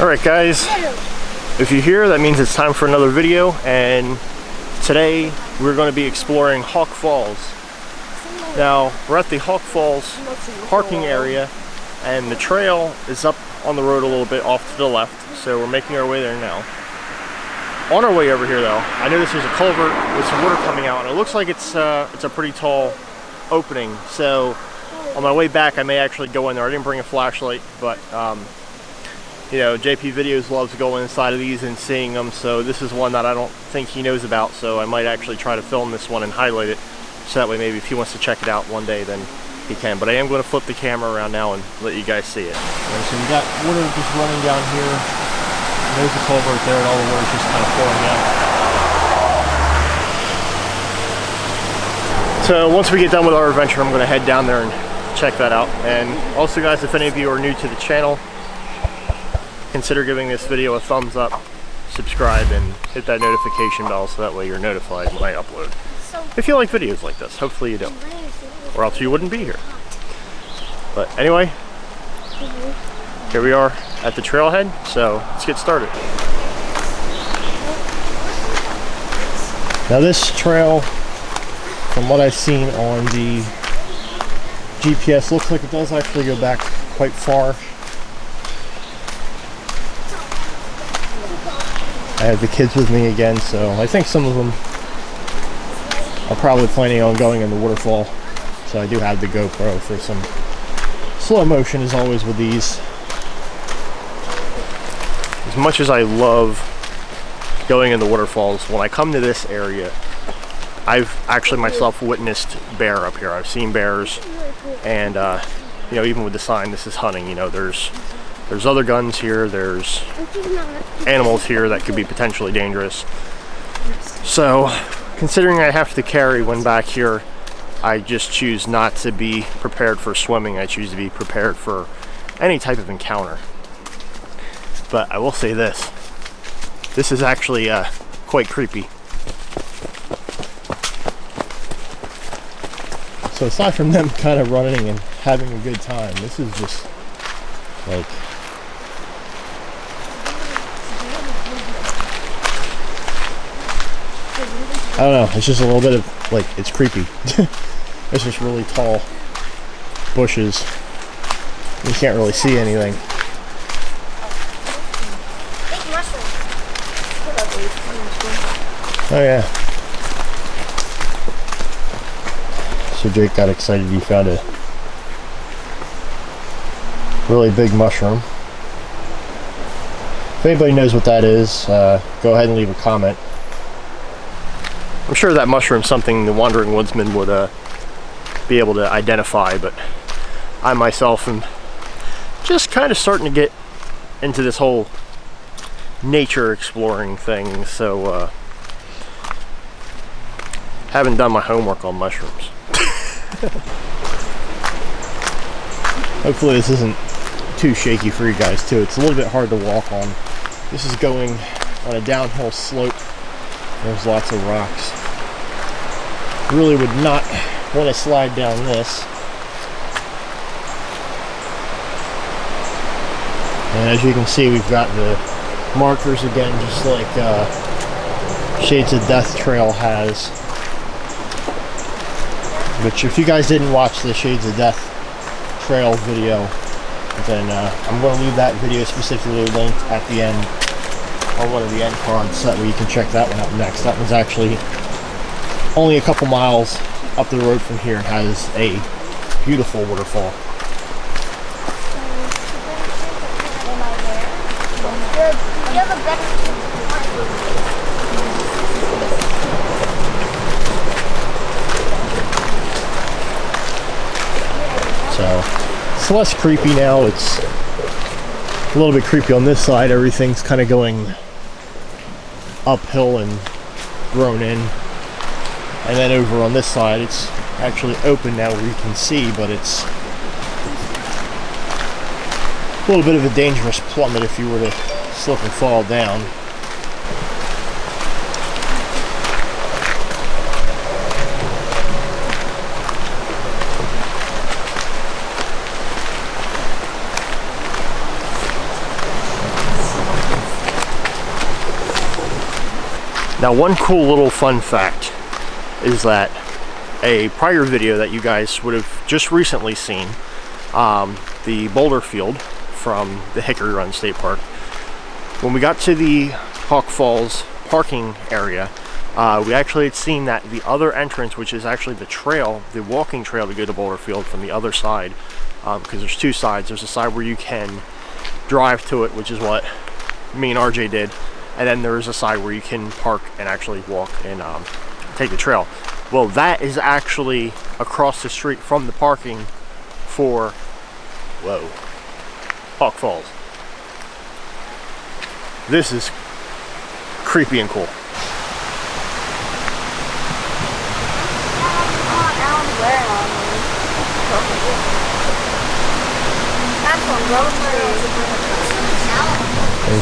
Alright guys, if you're here, that means it's time for another video, and today we're going to be exploring Hawk Falls. Now, we're at the Hawk Falls parking area, and the trail is up on the road a little bit off to the left, so we're making our way there now. On our way over here though, I noticed there's a culvert with some water coming out, and it looks like it's a pretty tall opening, so on my way back I may actually go in there. I didn't bring a flashlight, but you know, JP Videos loves going inside of these and seeing them, so this is one that I don't think he knows about, so I might actually try to film this one and highlight it, so that way maybe if he wants to check it out one day, then he can. But I am going to flip the camera around now and let you guys see it. Okay, so we got water just running down here. There's the culvert there, and all the water's just kind of pouring out. So once we get done with our adventure, I'm going to head down there and check that out. And also guys, if any of you are new to the channel, consider giving this video a thumbs up, subscribe, and hit that notification bell so that way you're notified when I upload. If you like videos like this, hopefully you do, or else you wouldn't be here. But anyway, here we are at the trailhead, so let's get started. Now this trail, from what I've seen on the GPS, looks like it does actually go back quite far. I have the kids with me again, so I think some of them are probably planning on going in the waterfall. So I do have the GoPro for some slow motion, as always with these. As much as I love going in the waterfalls, when I come to this area, I've actually myself witnessed bear up here. I've seen bears, and you know, even with the sign, this is hunting, you know, there's other guns here, there's animals here that could be potentially dangerous. So, considering I have to carry one back here, I just choose not to be prepared for swimming. I choose to be prepared for any type of encounter. But I will say this is actually quite creepy. So aside from them kind of running and having a good time, this is just like, I don't know, it's just a little bit of, like, it's creepy. It's just really tall bushes. You can't really see anything. Oh yeah. So Jake got excited, he found a really big mushroom. If anybody knows what that is, go ahead and leave a comment. I'm sure that mushroom's something the Wandering Woodsman would be able to identify, but I myself am just kind of starting to get into this whole nature exploring thing, so haven't done my homework on mushrooms. Hopefully this isn't too shaky for you guys too. It's a little bit hard to walk on. This is going on a downhill slope. There's lots of rocks. Really would not want to slide down this. And as you can see, we've got the markers again, just like Shades of Death Trail has. Which, if you guys didn't watch the Shades of Death Trail video, then I'm going to leave that video specifically linked at the end on one of the end cards, so that way you can check that one out next. That one's actually only a couple miles up the road from here and has a beautiful waterfall. So it's less creepy now. It's a little bit creepy on this side. Everything's kind of going uphill and grown in. And then over on this side, it's actually open now where you can see, but it's a little bit of a dangerous plummet if you were to slip and fall down. Now, one cool little fun fact is that a prior video that you guys would have just recently seen, the boulder field from the Hickory Run State Park, when we got to the Hawk Falls parking area, we actually had seen that the other entrance, which is actually the trail, the walking trail to go to Boulder Field from the other side, because there's two sides. There's a side where you can drive to it, which is what me and RJ did, and then there's a side where you can park and actually walk and take the trail. Well, that is actually across the street from the parking for, whoa, Hawk Falls. This is creepy and cool.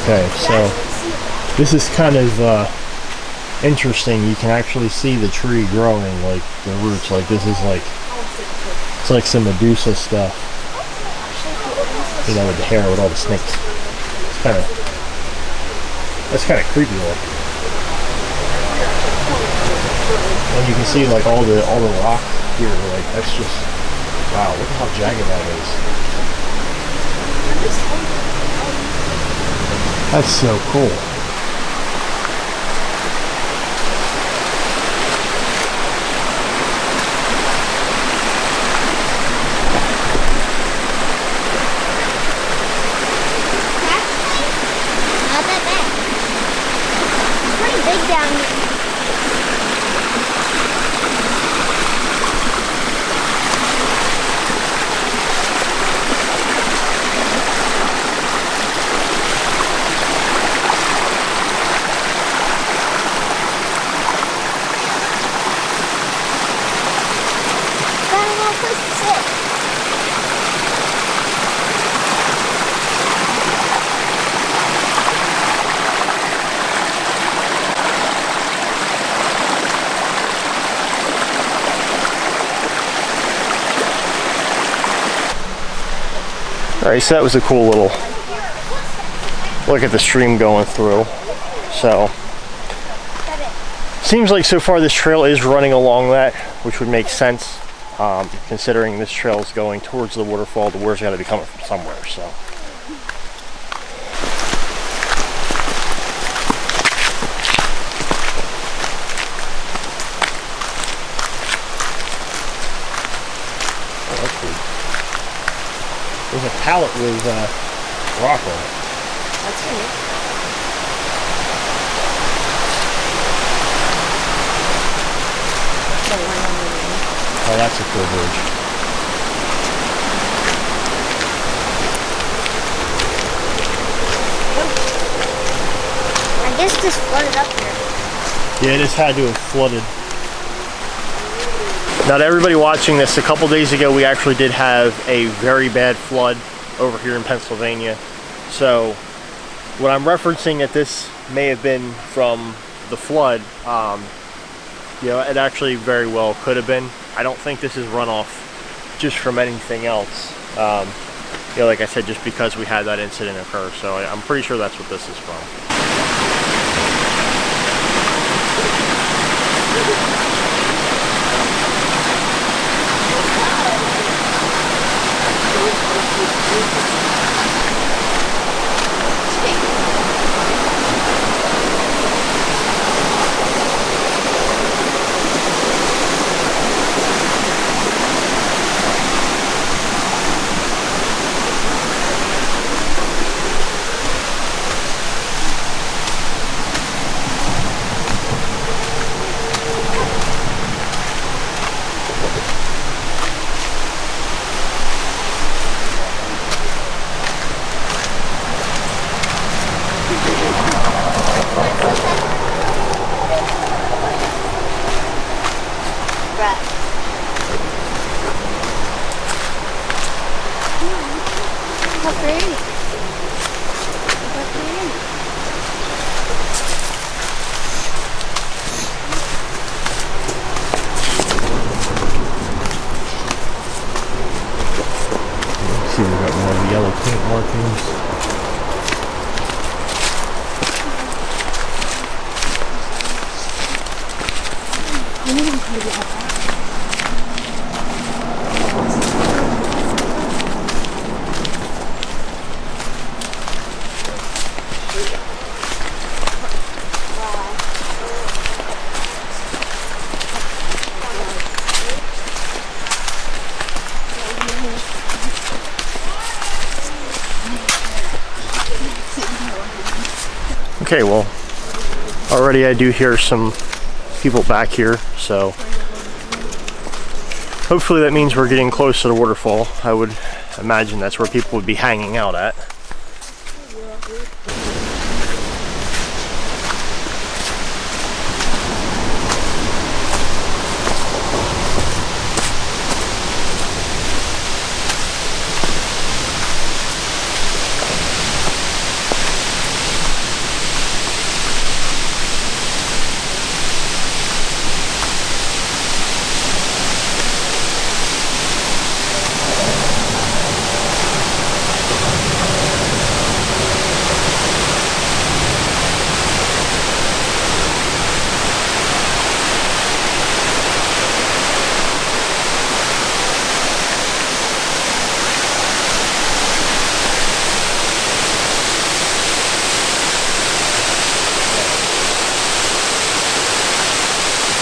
Okay, so this is kind of interesting. You can actually see the tree growing, like the roots. Like this is like, it's like some Medusa stuff. You know, with the hair, with all the snakes. It's kind of, that's kind of creepy looking. And you can see like all the rock here. Like that's just, wow, look at how jagged that is. That's so cool. Not that bad. It's pretty big down here. Alright, so that was a cool little look at the stream going through. So, seems like so far this trail is running along that, which would make sense, considering this trail is going towards the waterfall. The water's got to be coming from somewhere, so. There's a pallet with rock on it. That's neat. Oh, that's a cool bridge. I guess this flooded up here. Yeah, this had to have flooded. Now, to everybody watching this, a couple days ago we actually did have a very bad flood over here in Pennsylvania. So what I'm referencing that this may have been from the flood, you know, it actually very well could have been. I don't think this is runoff just from anything else. You know, like I said, just because we had that incident occur. So I'm pretty sure that's what this is from. How pretty. See, we've got more of the yellow paint markings. Okay, well, already I do hear some people back here, so hopefully that means we're getting close to the waterfall. I would imagine that's where people would be hanging out at.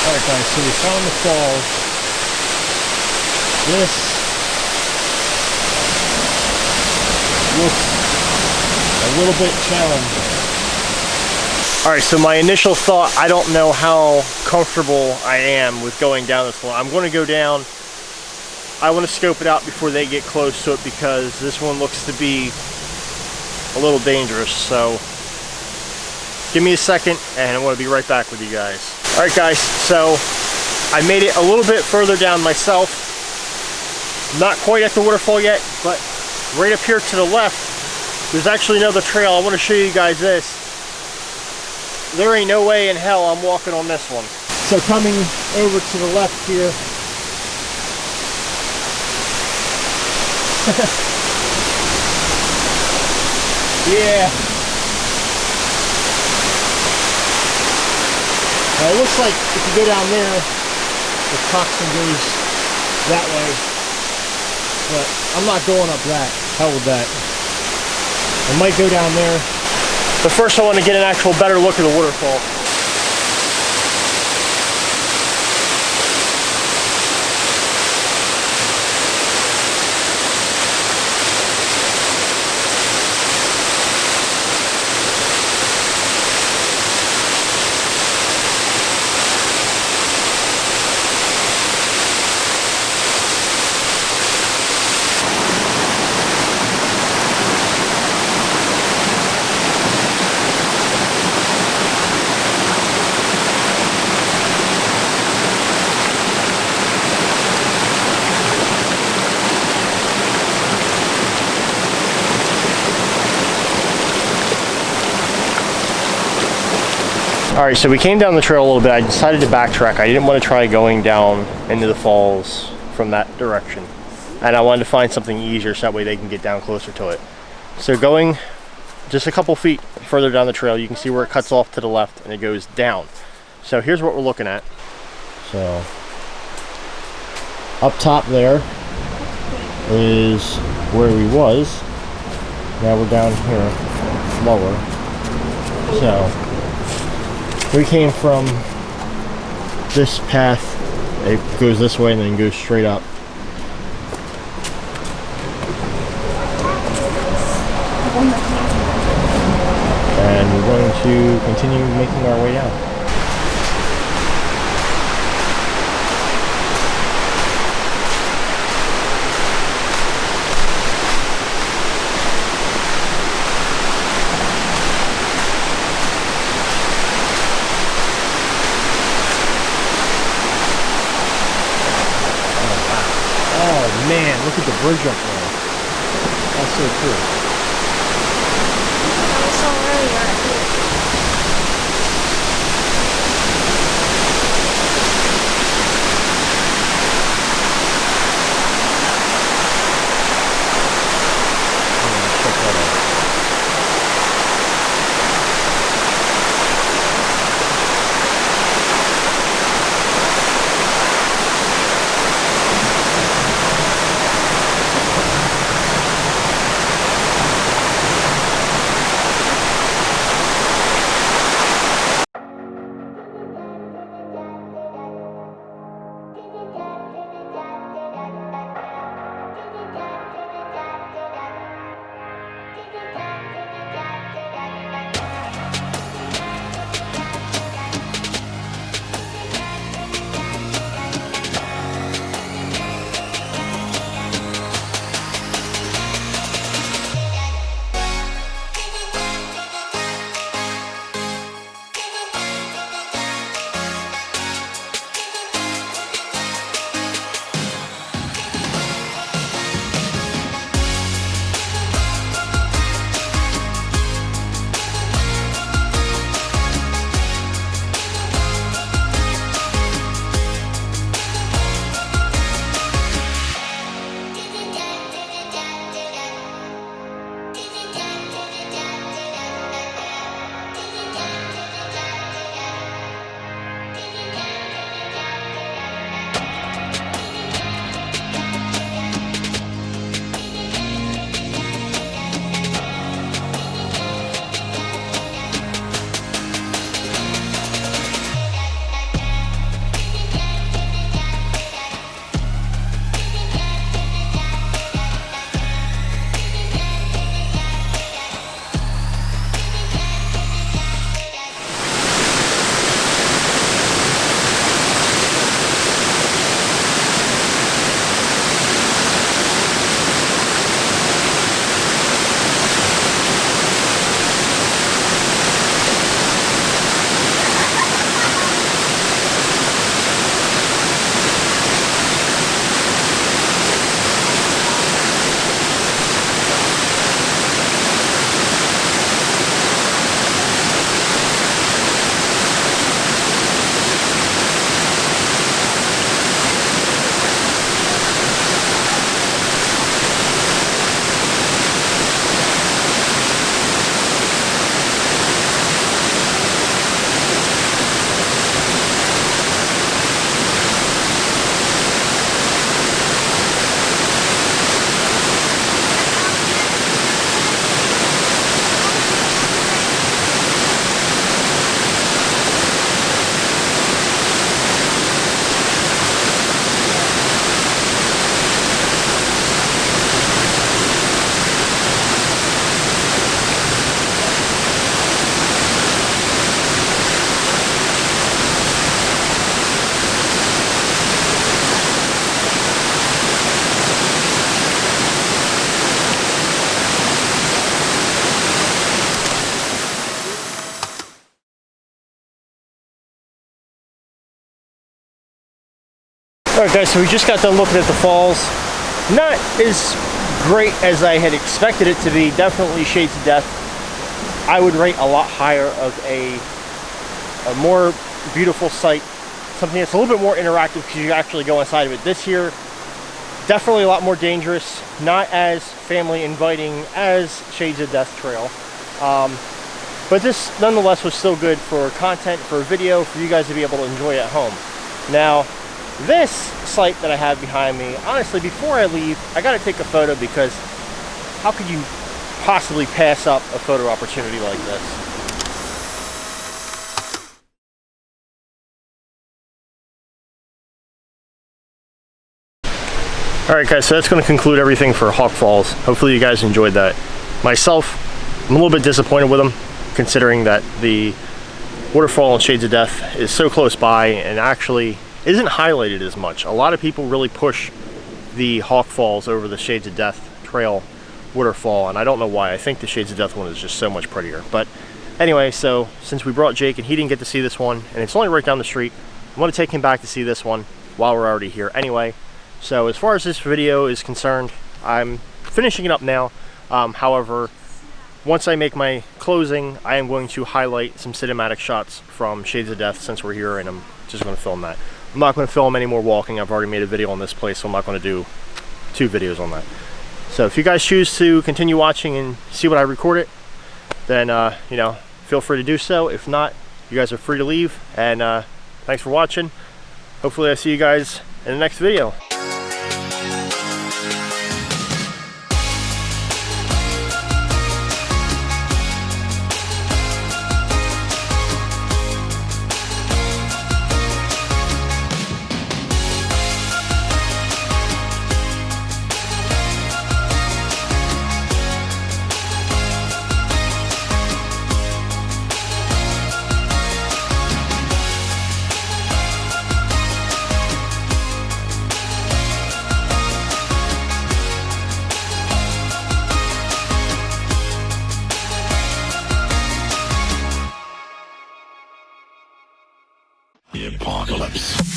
Alright guys, so we found the falls. This looks a little bit challenging. Alright, so my initial thought, I don't know how comfortable I am with going down this one. I'm going to go down. I want to scope it out before they get close to it because this one looks to be a little dangerous. So give me a second and I'm going to be right back with you guys. Alright guys, so I made it a little bit further down myself. Not quite at the waterfall yet, but right up here to the left, there's actually another trail. I want to show you guys this. There ain't no way in hell I'm walking on this one. So coming over to the left here, yeah. Now it looks like if you go down there, the toxin goes that way. But I'm not going up that. Hell with that. I might go down there. But first I want to get an actual better look at the waterfall. Alright, so we came down the trail a little bit. I decided to backtrack. I didn't want to try going down into the falls from that direction. And I wanted to find something easier so that way they can get down closer to it. So going just a couple feet further down the trail, you can see where it cuts off to the left and it goes down. So here's what we're looking at. So up top there is where we was. Now we're down here lower. So we came from this path. It goes this way and then goes straight up. And we're going to continue making our way down. Man, look at the bridge up there. That's so cool. I saw earlier right here. Check that out. Alright guys, so we just got done looking at the falls. Not as great as I had expected it to be. Definitely shades of death. I would rate a lot higher of a more beautiful site. Something that's a little bit more interactive because you actually go inside of it. This here, definitely a lot more dangerous. Not as family inviting as Shades of Death Trail. But this nonetheless was still good for content, for a video, for you guys to be able to enjoy at home. Now, this site that I have behind me, honestly, before I leave, I gotta take a photo because how could you possibly pass up a photo opportunity like this? Alright guys, so that's going to conclude everything for Hawk Falls. Hopefully you guys enjoyed that. Myself, I'm a little bit disappointed with them, considering that the waterfall in Shades of Death is so close by and actually isn't highlighted as much. A lot of people really push the Hawk Falls over the Shades of Death Trail waterfall, and I don't know why. I think the Shades of Death one is just so much prettier. But anyway, so since we brought Jake and he didn't get to see this one, and it's only right down the street, I want to take him back to see this one while we're already here anyway. So as far as this video is concerned, I'm finishing it up now. However, once I make my closing, I am going to highlight some cinematic shots from Shades of Death since we're here, and I'm just going to film that. I'm not going to film any more walking. I've already made a video on this place, so I'm not going to do 2 videos on that. So if you guys choose to continue watching and see what I recorded, then you know, feel free to do so. If not, you guys are free to leave, and thanks for watching. Hopefully I see you guys in the next video. The apocalypse.